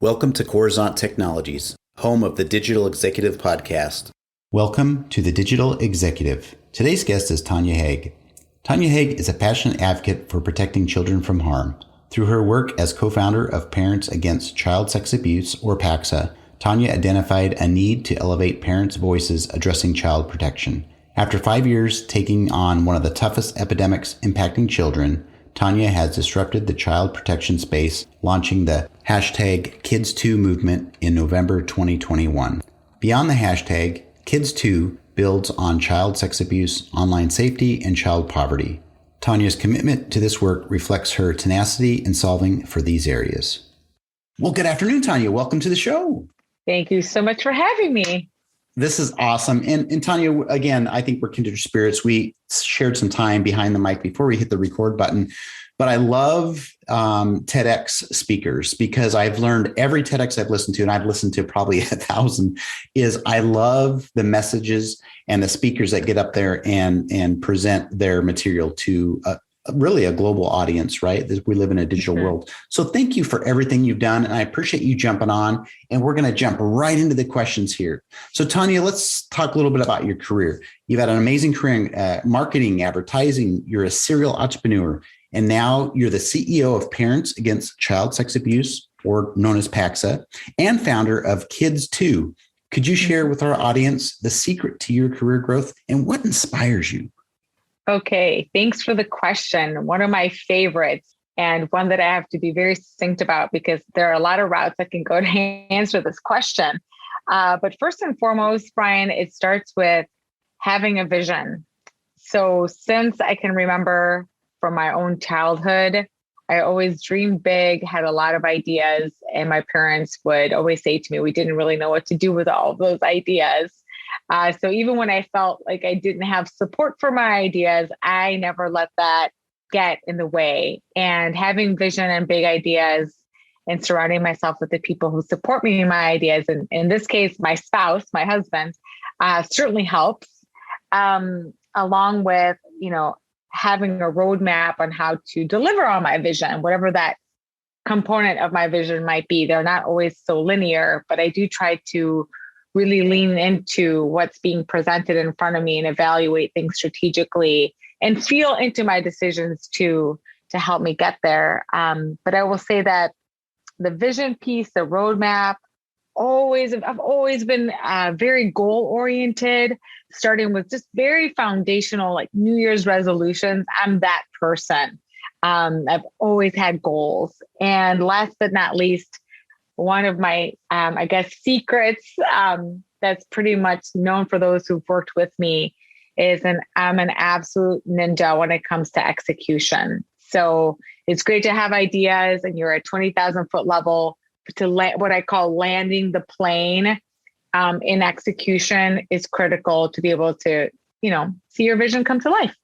Welcome to Coruzant Technologies, home of the Digital Executive Podcast. Welcome to the Digital Executive. Today's guest is Tanya Haig. Tanya Haig is a passionate advocate for protecting children from harm. Through her work as co-founder of Parents Against Child Sex Abuse, or PACSA, Tanya identified a need to elevate parents' voices addressing child protection. After 5 years taking on one of the toughest epidemics impacting children, Tanya has disrupted the child protection space, launching the hashtag Kids2 movement in November 2021. Beyond the hashtag, Kids2 builds on child sex abuse, online safety, and child poverty. Tanya's commitment to this work reflects her tenacity in solving for these areas. Well, good afternoon, Tanya. Welcome to the show. Thank you so much for having me. This is awesome. And Tanya, again, I think we're kindred spirits. We shared some time behind the mic before we hit the record button. But I love TEDx speakers because I've learned every TEDx I've listened to, and I've listened to probably 1,000, is I love the messages and the speakers that get up there and present their material to really a global audience, right? We live in a digital world. So thank you for everything you've done. And I appreciate you jumping on. And we're going to jump right into the questions here. So Tanya, let's talk a little bit about your career. You've had an amazing career in marketing, advertising. You're a serial entrepreneur. And now you're the CEO of Parents Against Child Sex Abuse, or known as PACSA, and founder of Kids2. Could you share with our audience the secret to your career growth and what inspires you? Okay, thanks for the question. One of my favorites, and one that I have to be very succinct about because there are a lot of routes that can go to answer this question. But first and foremost, Brian, it starts with having a vision. So since I can remember from my own childhood, I always dreamed big, had a lot of ideas, and my parents would always say to me, we didn't really know what to do with all of those ideas. So even when I felt like I didn't have support for my ideas, I never let that get in the way. And having vision and big ideas and surrounding myself with the people who support me in my ideas, and in this case, my spouse, my husband, certainly helps, along with, having a roadmap on how to deliver on my vision, whatever that component of my vision might be. They're not always so linear, but I do try to really lean into what's being presented in front of me and evaluate things strategically and feel into my decisions to help me get there. But I will say that the vision piece, the roadmap, I've always been very goal oriented, starting with just very foundational, like New Year's resolutions. I'm that person. I've always had goals. And last but not least, one of my, secrets that's pretty much known for those who've worked with me is I'm an absolute ninja when it comes to execution. So it's great to have ideas and you're at 20,000 foot level, to what I call landing the plane in execution is critical to be able to, see your vision come to life.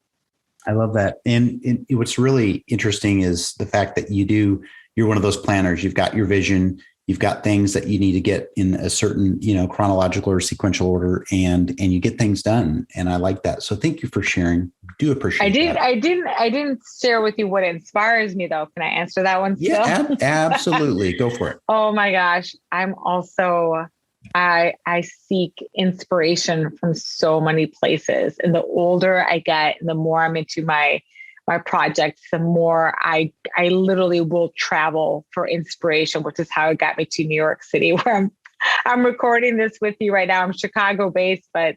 I love that. And what's really interesting is the fact that you're one of those planners. You've got your vision, you've got things that you need to get in a certain, chronological or sequential order, and you get things done. And I like that. So thank you for sharing. Do appreciate that. I didn't share with you what inspires me though. Can I answer that one still? Yeah, absolutely. Go for it. Oh my gosh. I'm also, I seek inspiration from so many places. And the older I get, the more I'm into my projects, the more I literally will travel for inspiration, which is how it got me to New York City, where I'm recording this with you right now. I'm Chicago based, but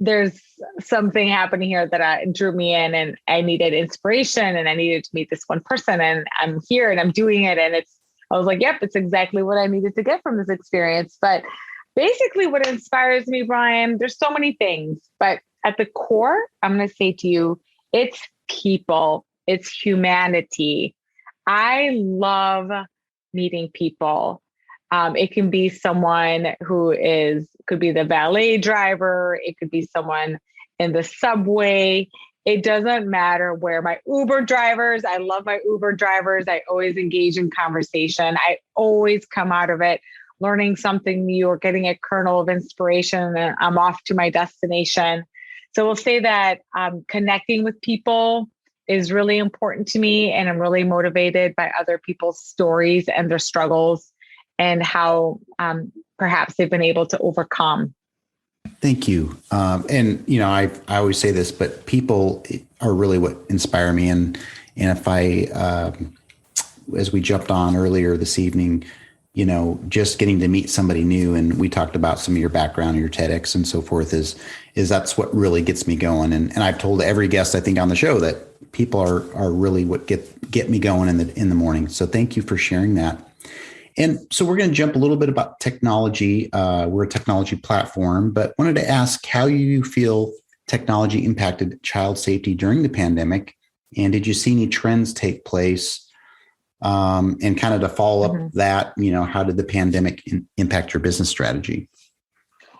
there's something happening here that drew me in, and I needed inspiration and I needed to meet this one person, and I'm here and I'm doing it. And I was like, yep, it's exactly what I needed to get from this experience. But basically what inspires me, Brian, there's so many things, but at the core, I'm going to say to you, it's people, it's humanity. I love meeting people. It can be someone could be the valet driver. It could be someone in the subway. It doesn't matter where. My Uber drivers, I love my Uber drivers. I always engage in conversation. I always come out of it learning something new or getting a kernel of inspiration, and I'm off to my destination. So we'll say that connecting with people is really important to me. And I'm really motivated by other people's stories and their struggles and how perhaps they've been able to overcome. Thank you. I always say this, but people are really what inspire me. And if as we jumped on earlier this evening, just getting to meet somebody new, and we talked about some of your background and your TEDx and so forth, is that's what really gets me going. And I've told every guest I think on the show that people are really what get me going in the morning. So thank you for sharing that. And so we're going to jump a little bit about technology. We're a technology platform, but wanted to ask how you feel technology impacted child safety during the pandemic. And did you see any trends take place? And kind of to follow up that, how did the pandemic impact your business strategy?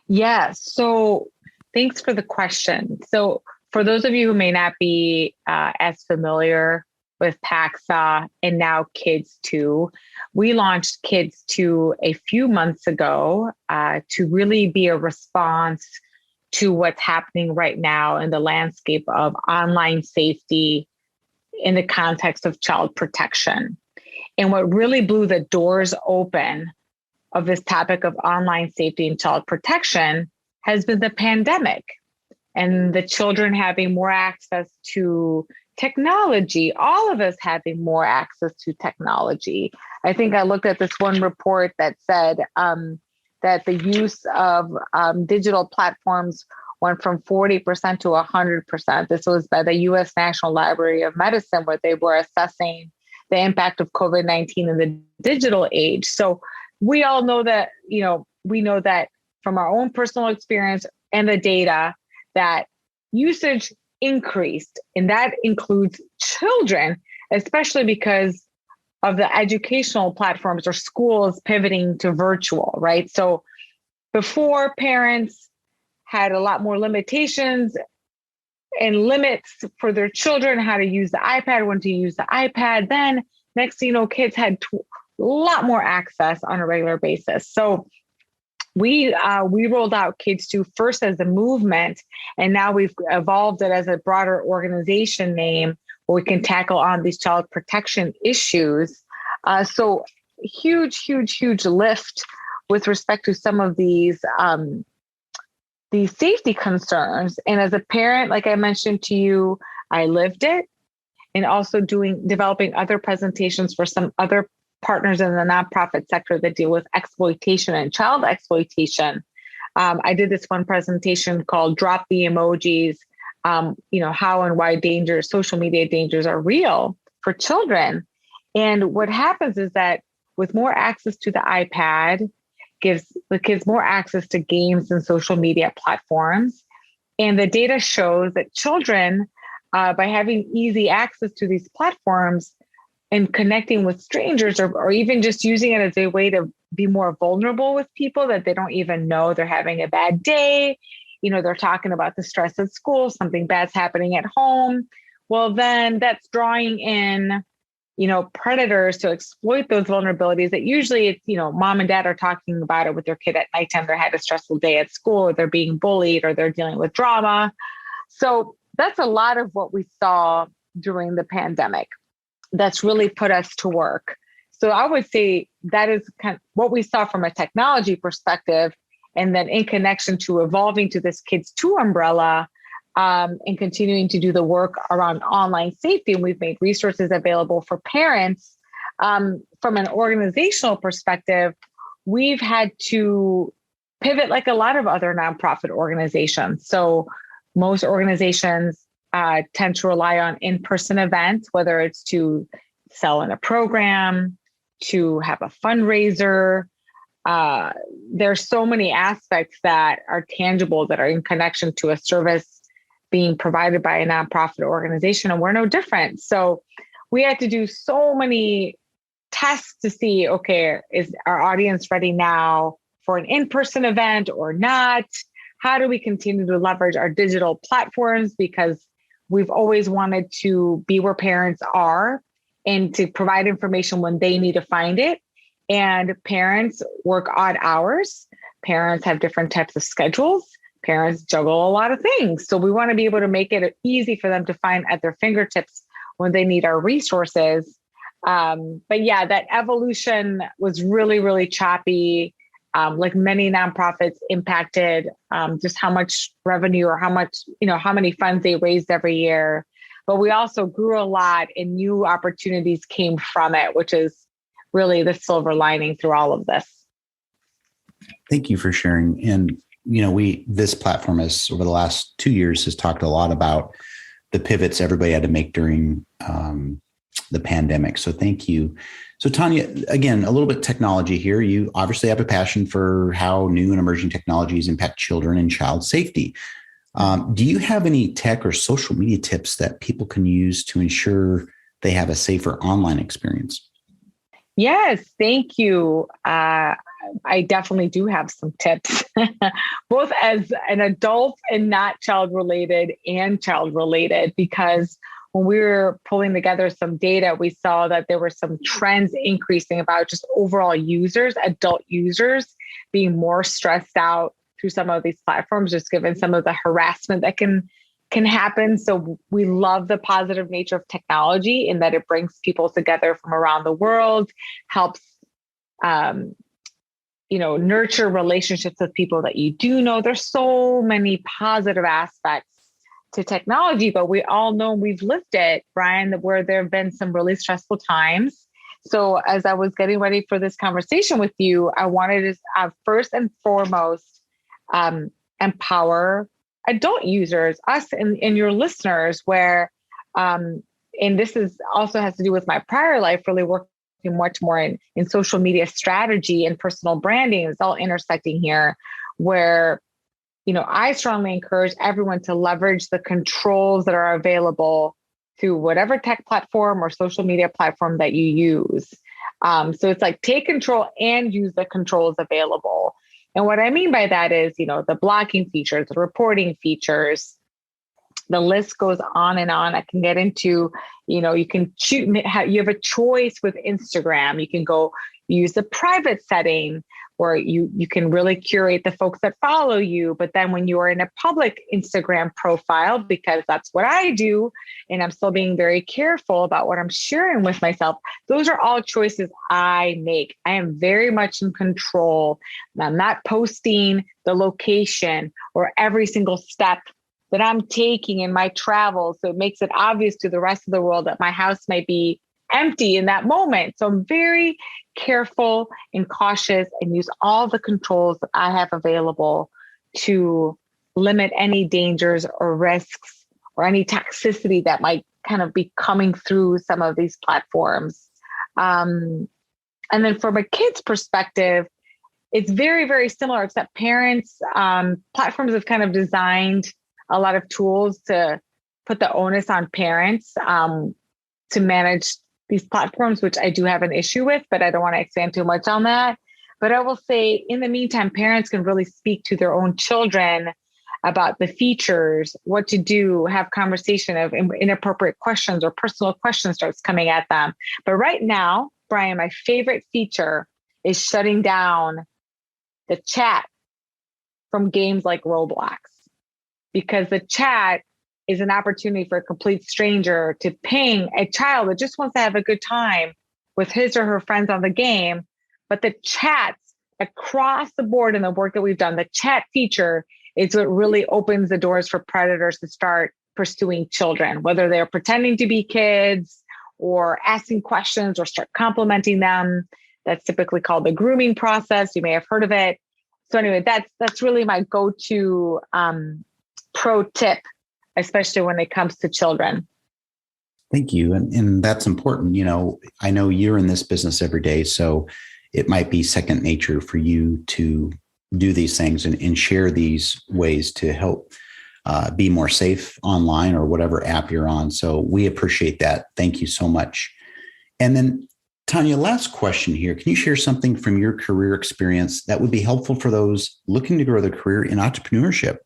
Yeah. So thanks for the question. So for those of you who may not be as familiar with Paxa and now Kids 2, we launched Kids 2 a few months ago to really be a response to what's happening right now in the landscape of online safety in the context of child protection. And what really blew the doors open of this topic of online safety and child protection has been the pandemic and the children having more access to technology, all of us having more access to technology. I think I looked at this one report that said that the use of digital platforms went from 40% to 100%. This was by the U.S. National Library of Medicine, where they were assessing the impact of COVID-19 in the digital age. So we all know that, we know that from our own personal experience and the data that usage increased, and that includes children, especially because of the educational platforms or schools pivoting to virtual, right? So before, parents had a lot more limitations and limits for their children, how to use the iPad, when to use the iPad. Then next thing you know, kids had a lot more access on a regular basis. So we rolled out Kids 2 first as a movement, and now we've evolved it as a broader organization name where we can tackle on these child protection issues. So huge lift with respect to some of these safety concerns. And as a parent, like I mentioned to you, I lived it, and also developing other presentations for some other partners in the nonprofit sector that deal with exploitation and child exploitation. I did this one presentation called Drop the Emojis, how and why social media dangers are real for children. And what happens is that with more access to the iPad, gives the kids more access to games and social media platforms. And the data shows that children, by having easy access to these platforms and connecting with strangers, or even just using it as a way to be more vulnerable with people that they don't even know they're having a bad day. They're talking about the stress at school, something bad's happening at home. Well, then that's drawing in predators to exploit those vulnerabilities that usually it's, mom and dad are talking about it with their kid at nighttime. They had a stressful day at school, or they're being bullied, or they're dealing with drama. So that's a lot of what we saw during the pandemic. That's really put us to work. So I would say that is kind of what we saw from a technology perspective. And then in connection to evolving to this Kids 2 umbrella, and continuing to do the work around online safety. And we've made resources available for parents. From an organizational perspective, we've had to pivot like a lot of other nonprofit organizations. So most organizations tend to rely on in-person events, whether it's to sell in a program, to have a fundraiser. There's so many aspects that are tangible that are in connection to a service being provided by a nonprofit organization, and we're no different. So we had to do so many tests to see, okay, is our audience ready now for an in-person event or not? How do we continue to leverage our digital platforms? Because we've always wanted to be where parents are and to provide information when they need to find it. And parents work odd hours. Parents have different types of schedules. Parents juggle a lot of things. So we want to be able to make it easy for them to find at their fingertips when they need our resources. But yeah, that evolution was really, really choppy. Like many nonprofits impacted just how much revenue or how much, how many funds they raised every year. But we also grew a lot and new opportunities came from it, which is really the silver lining through all of this. Thank you for sharing. And, this platform has over the last 2 years has talked a lot about the pivots everybody had to make during the pandemic. So thank you. So Tanya, again, a little bit technology here. You obviously have a passion for how new and emerging technologies impact children and child safety. Do you have any tech or social media tips that people can use to ensure they have a safer online experience? Yes, thank you. I definitely do have some tips, both as an adult and not child-related and child-related, because when we were pulling together some data, we saw that there were some trends increasing about just overall users, adult users, being more stressed out through some of these platforms, just given some of the harassment that can happen. So we love the positive nature of technology in that it brings people together from around the world, helps nurture relationships with people that you do know. There's so many positive aspects to technology, but we all know, we've lived it, Brian, where there have been some really stressful times. So as I was getting ready for this conversation with you, I wanted to first and foremost empower adult users, us and your listeners, where, and this is also has to do with my prior life, really working much more in social media strategy and personal branding. It's all intersecting here, where, I strongly encourage everyone to leverage the controls that are available through whatever tech platform or social media platform that you use. So it's like take control and use the controls available. And what I mean by that is, the blocking features, the reporting features, the list goes on and on. I can get into, you can choose, you have a choice with Instagram. You can go use the private setting where you can really curate the folks that follow you. But then when you are in a public Instagram profile, because that's what I do, and I'm still being very careful about what I'm sharing with myself, those are all choices I make. I am very much in control. I'm not posting the location or every single step that I'm taking in my travels. So it makes it obvious to the rest of the world that my house might be empty in that moment. So I'm very careful and cautious and use all the controls that I have available to limit any dangers or risks or any toxicity that might kind of be coming through some of these platforms. And then from a kid's perspective, it's very, very similar, except parents, platforms have kind of designed a lot of tools to put the onus on parents to manage these platforms, which I do have an issue with, but I don't want to expand too much on that. But I will say, in the meantime, parents can really speak to their own children about the features, what to do, have conversation of inappropriate questions or personal questions starts coming at them. But right now, Brian, my favorite feature is shutting down the chat from games like Roblox, because the chat is an opportunity for a complete stranger to ping a child that just wants to have a good time with his or her friends on the game. But the chats across the board in the work that we've done, the chat feature is what really opens the doors for predators to start pursuing children, whether they're pretending to be kids or asking questions or start complimenting them. That's typically called the grooming process. You may have heard of it. So anyway, that's really my go-to pro tip, especially when it comes to children. Thank you. And that's important. I know you're in this business every day, so it might be second nature for you to do these things and share these ways to help be more safe online or whatever app you're on. So we appreciate that. Thank you so much. And then Tanya, last question here. Can you share something from your career experience that would be helpful for those looking to grow their career in entrepreneurship?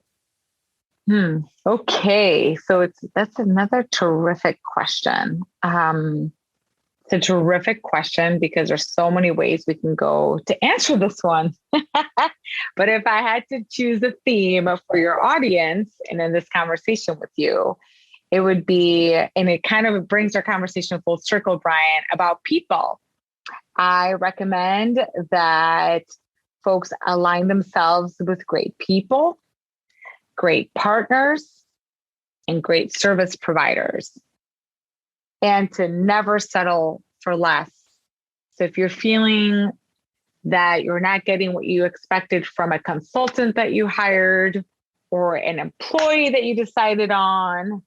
Okay. So that's another terrific question. It's a terrific question because there's so many ways we can go to answer this one. But if I had to choose a theme for your audience and in this conversation with you, it would be, and it kind of brings our conversation full circle, Brian, about people. I recommend that folks align themselves with great people, great partners, and great service providers, and to never settle for less. So if you're feeling that you're not getting what you expected from a consultant that you hired, or an employee that you decided on,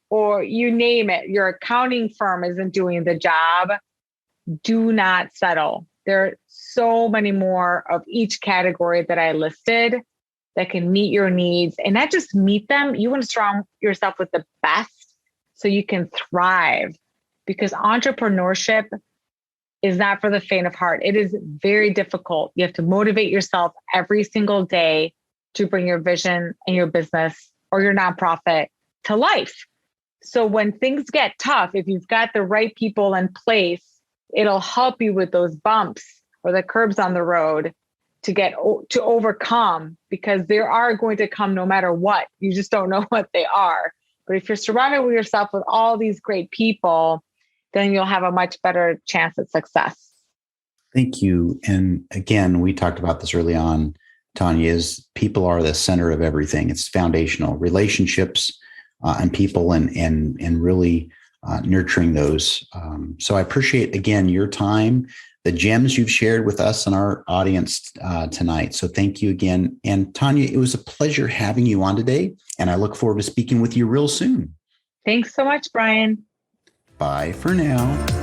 or you name it, your accounting firm isn't doing the job, do not settle. There are so many more of each category that I listed that can meet your needs, and not just meet them. You want to surround yourself with the best so you can thrive, because entrepreneurship is not for the faint of heart. It is very difficult. You have to motivate yourself every single day to bring your vision and your business or your nonprofit to life. So when things get tough, if you've got the right people in place, it'll help you with those bumps or the curbs on the road to overcome, because there are going to come no matter what. You just don't know what they are. But if you're surrounded with yourself with all these great people, then you'll have a much better chance at success. Thank you. And again, we talked about this early on, Tanya, is people are the center of everything. It's foundational relationships and people, and really nurturing those. So I appreciate, again, your time, the gems you've shared with us and our audience tonight. So thank you again. And Tanya, it was a pleasure having you on today, and I look forward to speaking with you real soon. Thanks so much, Brian. Bye for now.